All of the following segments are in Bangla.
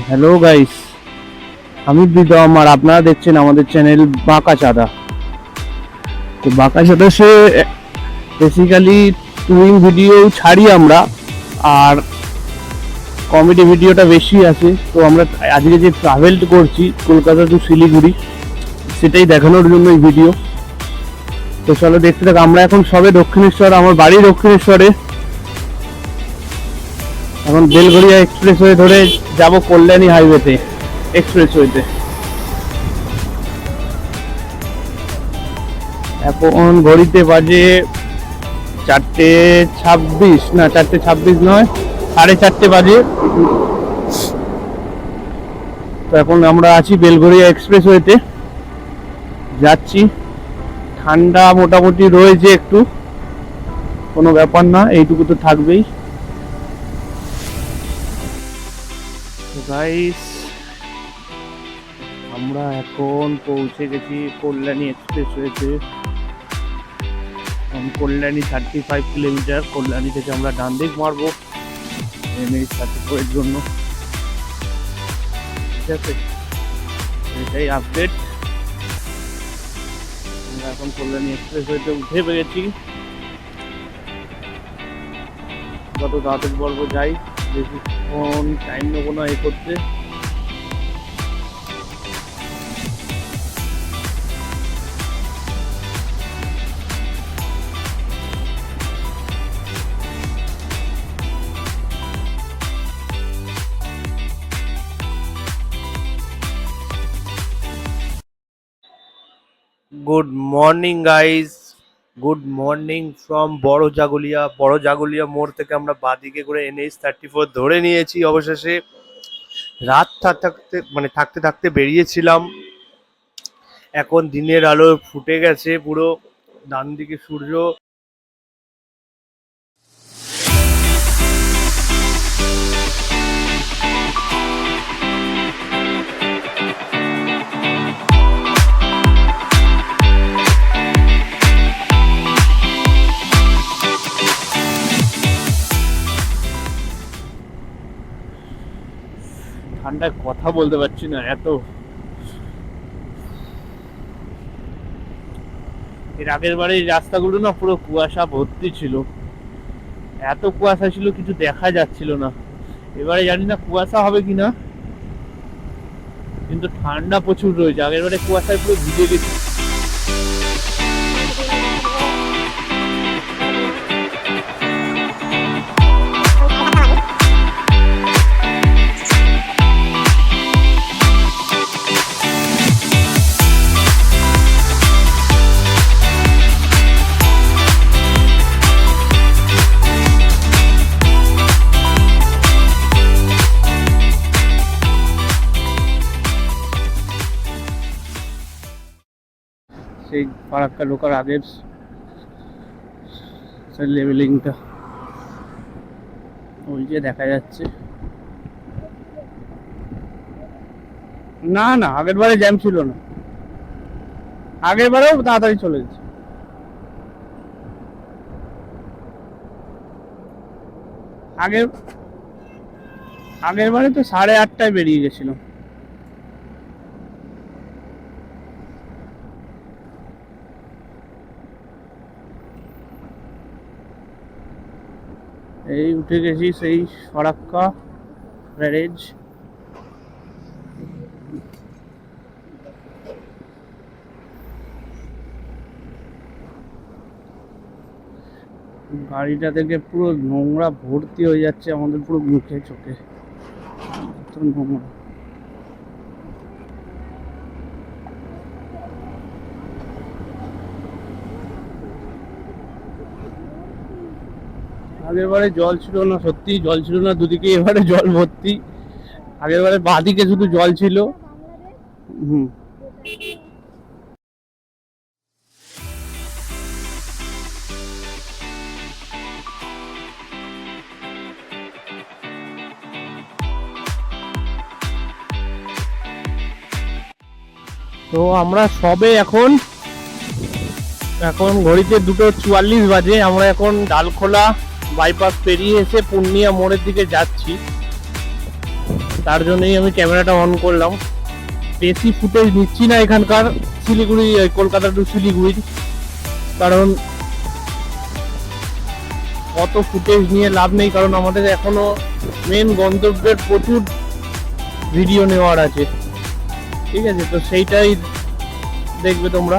হ্যালো গাইস, আমি প্রীতম আর আপনারা দেখছেন আমাদের চ্যানেল বাঁকা চাঁদা। তো বাঁকা চাঁদা সে বেসিক্যালি টুইং ভিডিও ছাড়ি আমরা, আর কমেডি ভিডিওটা বেশি আছে। তো আমরা আজকে যে ট্রাভেল করছি কলকাতা টু শিলিগুড়ি, সেটাই দেখানোর জন্য এই ভিডিও। তো চলো দেখতে থাক। আমরা এখন সবে দক্ষিণেশ্বর, আমার বাড়ি দক্ষিণেশ্বরে। এখন বেলঘরিয়া এক্সপ্রেসওয়ে ধরে যাব কল্যাণী হাইওয়েতে, এক্সপ্রেসওয়েতে। এখন ঘড়িতে বাজে 4:26, না 4:26 নয়, 4:30 বাজে। তো এখন আমরা আছি বেলঘরিয়া এক্সপ্রেসওয়েতে, যাচ্ছি। ঠান্ডা মোটামুটি রয়েছে একটু, কোনো ব্যাপার না, এইটুকু তো থাকবেই। গাইস, আমরা এখন পৌঁছে গেছি কল্যাণী এক্সপ্রেসওয়েতে। কল্যাণী 35 কিলোমিটার। কল্যাণী থেকে আমরা ডান দিক মারবো NH-34 এর জন্য। ঠিক আছে, এটাই আপডেট। আমরা এখন কল্যাণী এক্সপ্রেসওয়েতে উঠে পেরেছি। যত তাড়াতাড়ি বলবো যাই, বেশিক্ষণ টাইম নেবো না এ করতে। Good morning guys, good morning from বড় জাগুলিয়া মোড় থেকে আমরা বাদিকে করে NH-34 ধরে নিয়েছি অবশেষে। রাত থাকতে থাকতে বেরিয়েছিলাম। এখন দিনের আলো ফুটে গেছে পুরো, ডান দিকে সূর্য। ঠান্ডায় কথা বলতে পারছি না, এত। এর আগের বারে এই রাস্তাগুলো না পুরো কুয়াশা ভর্তি ছিল, এত কুয়াশা ছিল কিছু দেখা যাচ্ছিল না। এবারে জানি না কুয়াশা হবে কিনা, কিন্তু ঠান্ডা প্রচুর রয়েছে। আগের বারে কুয়াশায় পুরো ভিজে গেছি। সেই ফারাক্কা ঢোকার আগের লেভেলিংটা ওই যে দেখা যাচ্ছে। না না, আগের বারে জ্যাম ছিল না, আগের বারেও তাড়াতাড়ি চলে গেছে। আগের বারে তো 8:30টায় বেরিয়ে গেছিলাম। এই উঠে গেছি সেই ফারাক্কা ব্যারেজ। গাড়িটা থেকে পুরো নোংরা ভর্তি হয়ে যাচ্ছে আমাদের পুরো মুখে চোখে, এত নোংরা। আগের বারে জল ছিল না, সত্যি জল ছিল না দুদিকে, এবারে জল ভর্তি। আগের বারে বাঁদিকে শুধু জল ছিল। হুম, তো আমরা সবে এখন ঘড়িতে 2:44 বাজে। আমরা এখন ডালখোলা বাইপাস পেরিয়ে এসে পূর্ণিয়া মোড়ের দিকে যাচ্ছি। তার জন্যই আমি ক্যামেরাটা অন করলাম। বেশি ফুটেজ নিচ্ছি না এখানকার শিলিগুড়ি, কলকাতা টু শিলিগুড়ি, কারণ অত ফুটেজ নিয়ে লাভ নেই, কারণ আমাদের এখনো মেন গন্তব্যের প্রচুর ভিডিও নেওয়ার আছে। ঠিক আছে, তো সেইটাই দেখবে তোমরা।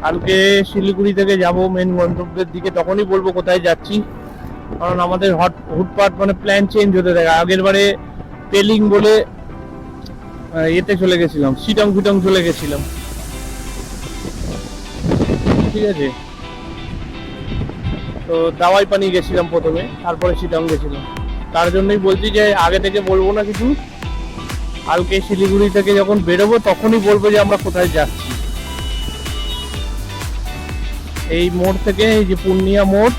কালকে শিলিগুড়ি থেকে যাব মেন গন্তব্যের দিকে, তখনই বলবো কোথায় যাচ্ছি, কারণ আমাদের হুটপাট মানে প্ল্যান চেঞ্জ হতে থাকে। আগের বারে পেলিং বলে এতে চলে গেছিলাম, সিটং ফিটং চলে গেছিলাম। ঠিক আছে, তো দাওয়াই পানি গেছিলাম প্রথমে, তারপরে সিটং গেছিলাম। তার জন্যই বলছি যে আগে থেকে বলবো না কিছু, কালকে শিলিগুড়ি থেকে যখন বেরোবো তখনই বলবো যে আমরা কোথায় যাচ্ছি। এই মোড় থেকে, এই যে পূর্ণিয়া মোড়,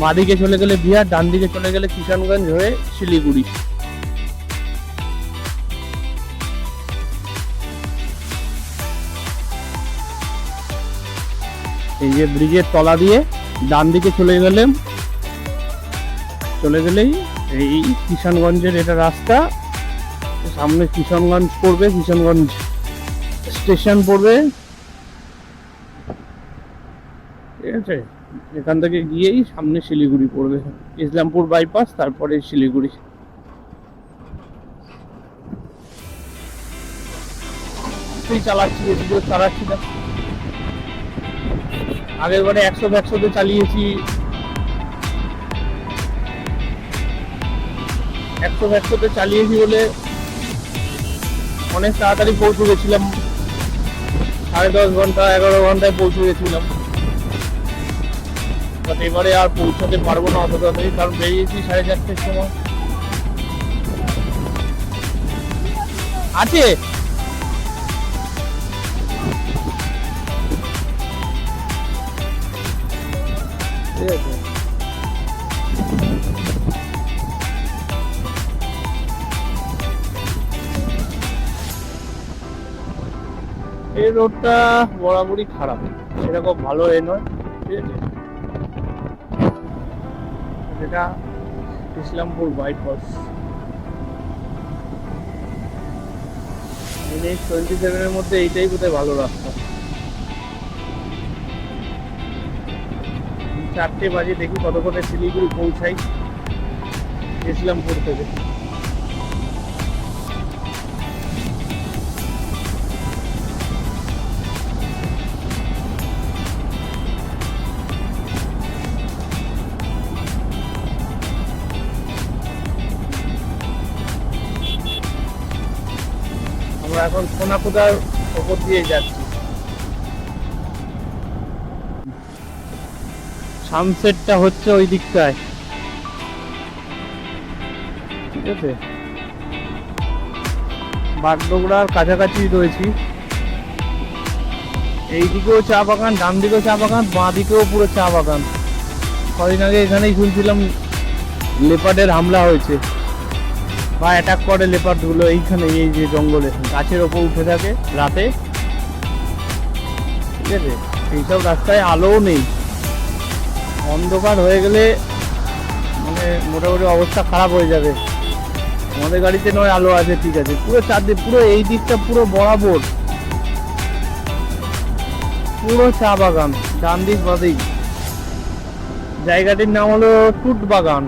বাঁদিকে চলে গেলে বিহার, ডান দিকে চলে গেলে কিষানগঞ্জ হয়ে শিলিগুড়ি। এই যে ব্রিজের তলা দিয়ে ডান দিকে চলে গেলেই এই কিষানগঞ্জের এটা রাস্তা, সামনে কিষানগঞ্জ পড়বে, কিষানগঞ্জ স্টেশন পড়বে। ঠিক আছে, এখান থেকে গিয়েই সামনে শিলিগুড়ি পড়বে, ইসলামপুর বাইপাস, তারপরে শিলিগুড়ি। চালাচ্ছি, বেশি জোর চালাচ্ছি না। আগের বারে 100-100 চালিয়েছি, 100-100 চালিয়েছি বলে অনেক তাড়াতাড়ি পৌঁছে গেছিলাম, 10.5 ঘন্টা 11 ঘন্টায় পৌঁছে গেছিলাম। বাট এবারে আর পৌঁছাতে পারবো না অত তাড়াতাড়ি, কারণ বেরিয়েছি 4:30টার সময়। আছে ঠিক আছে। এই রোডটা বরাবরই খারাপ, সেরকম ভালো এ নয়। ঠিক আছে, যেটা ইসলামপুর বাইপাস, NH-27 এর মধ্যে এইটাই বোধহয় ভালো রাস্তা। 4টে বাজে, দেখি কতক্ষণে শিলিগুড়ি পৌঁছাই ইসলামপুর থেকে। আমরা এখন সোনাকুদার ওপর দিয়ে যাচ্ছি। সানসেটটা হচ্ছে ওই দিকটায়। ঠিক আছে, বাগডোগরার কাছাকাছি রয়েছি। এইদিকেও চা বাগান, ডান দিকেও চা বাগান, বাঁ দিকেও পুরো চা বাগান। কদিন আগে এখানেই শুনছিলাম লেপার্ডের হামলা হয়েছে, বা অ্যাটাক করে লেপার্ডগুলো এইখানে, এই যে জঙ্গলে গাছের ওপর উঠে থাকে রাতে। ঠিক আছে, এইসব রাস্তায় আলোও নেই, অন্ধকার হয়ে গেলে মানে মোটামুটি অবস্থা খারাপ হয়ে যাবে। আমাদের গাড়িতে নয় আলো আছে, ঠিক আছে, পুরো চারদিক, পুরো এই দিকটা পুরো বরাবর পুরো চা বাগান, ডান দিক বাদিক। জায়গাটির নাম হলো টুট বাগান।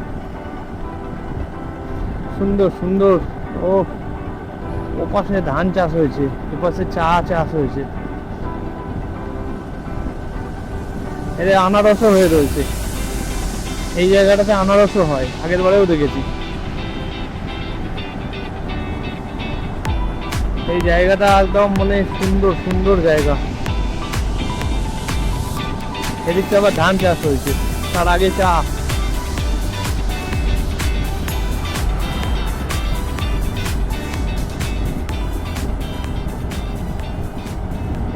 সুন্দর সুন্দর। ও পাশে ধান চাষ হয়েছে, এপাশে চা চাষ হয়েছে, এর আনারসও হয়ে রয়েছে। এই জায়গাটাতে আনারসও হয়, আগের বারেও দেখেছি। এই জায়গাটা একদম মানে সুন্দর সুন্দর জায়গা। এদিকটা আবার ধান চাষ হয়েছে, তার আগে চা।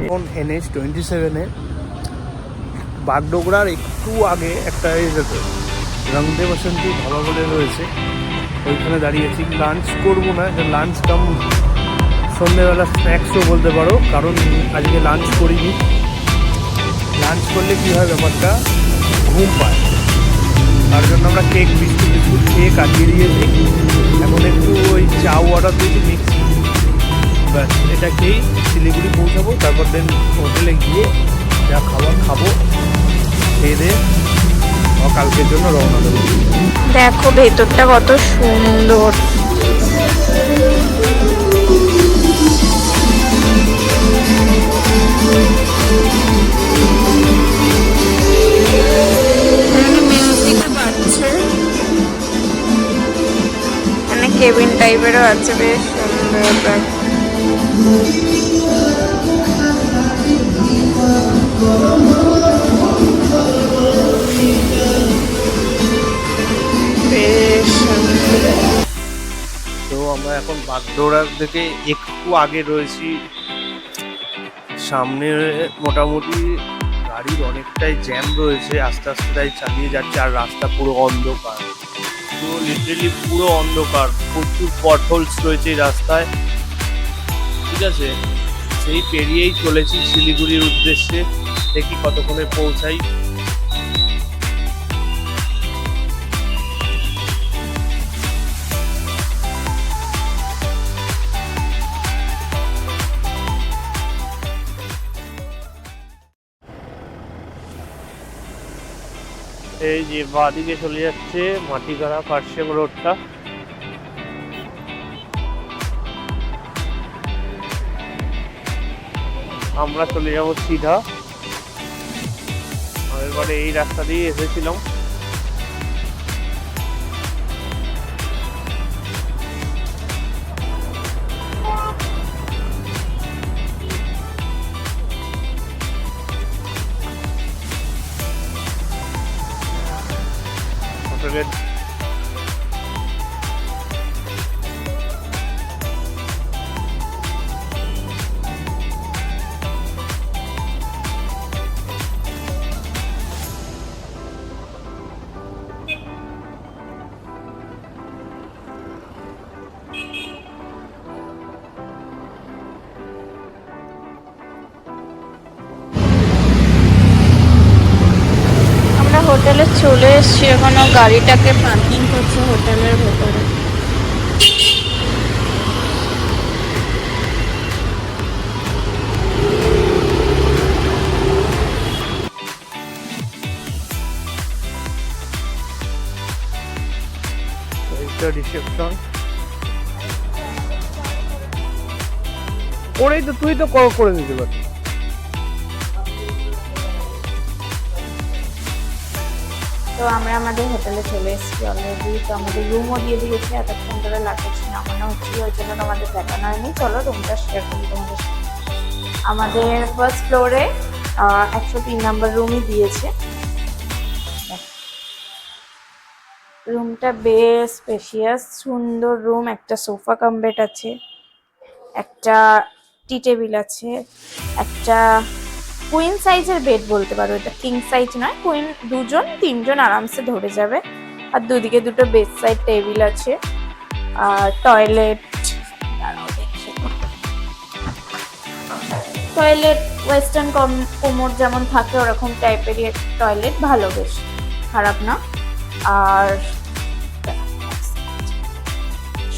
এখন NH-27-এ বাগডোগরার একটু আগে একটা রংদে বসন্তী ধাবা বলে রয়েছে, ওইখানে দাঁড়িয়েছি। লাঞ্চ করবো না, লাঞ্চ কাম সন্ধ্যেবেলা স্ন্যাক্সও বলতে পারো, কারণ আজকে লাঞ্চ করিনি। লাঞ্চ করলে কী হয় ব্যাপারটা, ঘুম পায়। তার জন্য আমরা কেক বিস্কুট বিস্কুট খেয়ে কাটিয়ে দিয়েছি। এখন একটু ওই চাউ অর্ডার দিয়েছি মিক্স, ব্যাস এটা খেয়েই শিলিগুড়ি পৌঁছাবো। তারপর দেন হোটেলে গিয়ে যা খাবার খাবো, খেয়ে দিয়ে কালকের জন্য রওনা দেবো। দেখো ভেতরটা কত সুন্দর। কেবিন টাইপেরও আছে, বেশ সুন্দর। তো আমরা এখন বাগডোরার থেকে একটু আগে রয়েছি। সামনে মোটামুটি গাড়ির অনেকটাই জ্যাম রয়েছে, আস্তে আস্তে তাই চালিয়ে যাচ্ছে। আর রাস্তা পুরো অন্ধকার, পুরো লিটারেলি পুরো অন্ধকার, প্রচুর পটহোলস রয়েছে এই রাস্তায়। ঠিক আছে, সেই পেরিয়েই চলেছি শিলিগুড়ির উদ্দেশ্যে। দেখি কতক্ষণে পৌঁছাই। এই যে বাঁদিকে চলে যাচ্ছে মাটিগাড়া পার্সেম রোডটা। আমরা চলে যাবো সিধা। এবারে এই রাস্তা দিয়ে এসেছিলাম। হোটেলের হোটেলে চলে এসছি, এখনো গাড়িটাকে পার্কিং করছে হোটেলের ভেতরে। রিসেপশন ওরেই তো, তুই তো করে দিতে পারবি। তো আমরা আমাদের হোটেলে চলে এসেছি অলরেডি। তো আমাদের রুমও দিয়ে দিয়েছে, এতক্ষণ ধরে লাগেজ নামানো হচ্ছিল, ওই জন্য আমাদের দেখানো হয়নি। চলো রুমটা শেয়ার করি তোমাদের সাথে। আমাদের ফার্স্ট ফ্লোরে 103 নম্বর রুমই দিয়েছে। রুমটা বেশ স্পেশিয়াস, সুন্দর রুম। একটা সোফা কাম বেড আছে, একটা টি টেবিল আছে, একটা কুইন সাইজের বেড বলতে পারো, এটা কিং সাইজ নয়। কুইন 2-3 জন আরামসে ধরে যাবে। আর দুদিকে দুটো বেড সাইড টেবিল আছে, আর টয়লেট। টয়লেট ওয়েস্টার্ন কোমোড যেমন থাকে ওরকম টাইপেরই টয়লেট, ভালো, বেশ খারাপ না। আর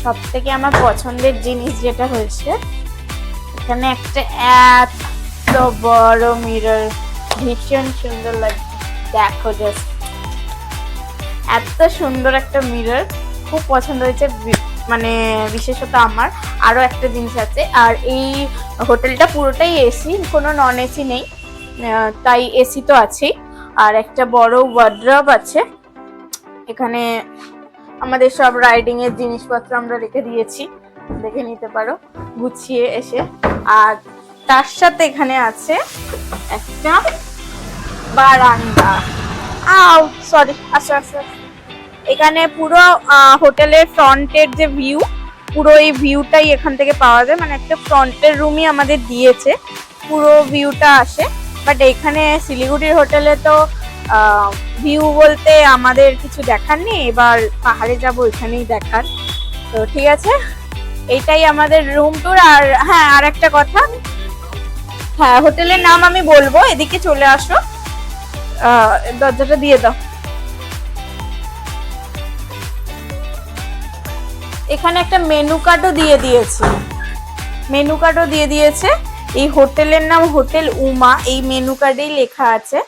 সব থেকে আমার পছন্দের জিনিস যেটা হয়েছে, এখানে একটা এত বড় মিরর, ভীষণ সুন্দর লাগছে। দেখো জাস্ট এত সুন্দর একটা মিরর, খুব পছন্দ হয়েছে। মানে বিশেষত আমার আরো একটা জিনিস আছে, আর এই হোটেলটা পুরোটাই এসি, কোনো নন এসি নেই, তাই এসি তো আছেই। আর একটা বড় ওয়ার্ড্রব আছে এখানে, আমাদের সব রাইডিং এর জিনিসপত্র আমরা রেখে দিয়েছি, দেখে নিতে পারো গুছিয়ে এসে। আর তার সাথে এখানে আছে একটা বারান্দা। এখানে পুরো হোটেলের ফ্রন্টের যে ভিউ, পুরো এই ভিউটাই এখান থেকে পাওয়া যায়। মানে একটা ফ্রন্টের রুমই আমাদের দিয়েছে, পুরো ভিউটা আসে। বাট এখানে শিলিগুড়ির হোটেলে তো ভিউ বলতে আমাদের কিছু দেখার নেই, এবার পাহাড়ে যাব এখানেই দেখার। তো ঠিক আছে, এইটাই আমাদের রুম ট্যুর। আর হ্যাঁ, আর একটা কথা, হ্যাঁ হোটেলের নাম আমি বলবো, এদিকে চলে আসো, দরজাটা দিয়ে দাও। এখানে একটা মেনু কার্ডও দিয়ে দিয়েছে। এই হোটেলের নাম হোটেল উমা, এই মেনু কার্ডেই লেখা আছে।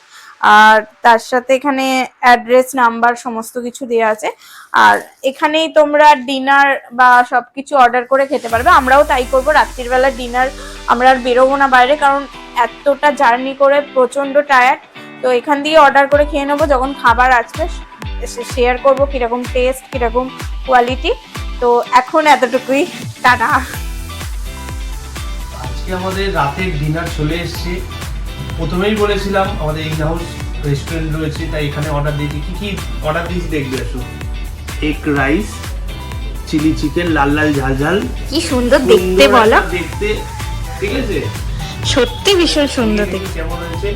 আর তার সাথে এখানে অ্যাড্রেস নাম্বার সমস্ত কিছু দেওয়া আছে। আর এখানেই তোমরা ডিনার বা সবকিছু অর্ডার করে খেতে পারবে। আমরাও তাই করবো, রাত্রির বেলা ডিনার আমরা আর বেরোবো না বাইরে, কারণ এতটা জার্নি করে প্রচন্ড টায়ার্ড। তো এখান দিয়ে অর্ডার করে খেয়ে নেবো, যখন খাবার আসবে শেয়ার করবো কিরকম টেস্ট, কিরকম কোয়ালিটি। তো এখন এতটুকুই, টাটা। আজকে আমাদের রাতের ডিনার চলে এসেছে। প্রথমেই বলেছিলাম আমাদের ইন হাউস রেস্টুরেন্ট রয়েছে, তাই এখানে অর্ডার দিয়েছি। কি অর্ডার দিয়েছি দেখবে আসো। এগ রাইস, চিলি চিকেন, লাল লাল ঝাল ঝাল, কি সুন্দর দেখতে বলো, দেখতে ঠিক আছে, সত্যি ভীষণ সুন্দর দেখতে। কেমন হয়েছে?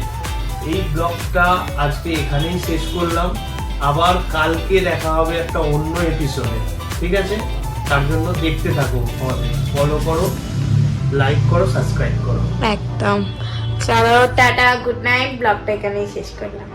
এই ব্লগটা আজকে এখানেই শেষ করলাম। আবার কালকে দেখা হবে একটা অন্য এপিসোডে, ঠিক আছে? তার জন্য দেখতে থাকো, আমাদের ফলো করো, লাইক করো, সাবস্ক্রাইব করো। একদম। চলো টাটা, গুড নাইট। ব্লগটা এখানেই শেষ করলাম।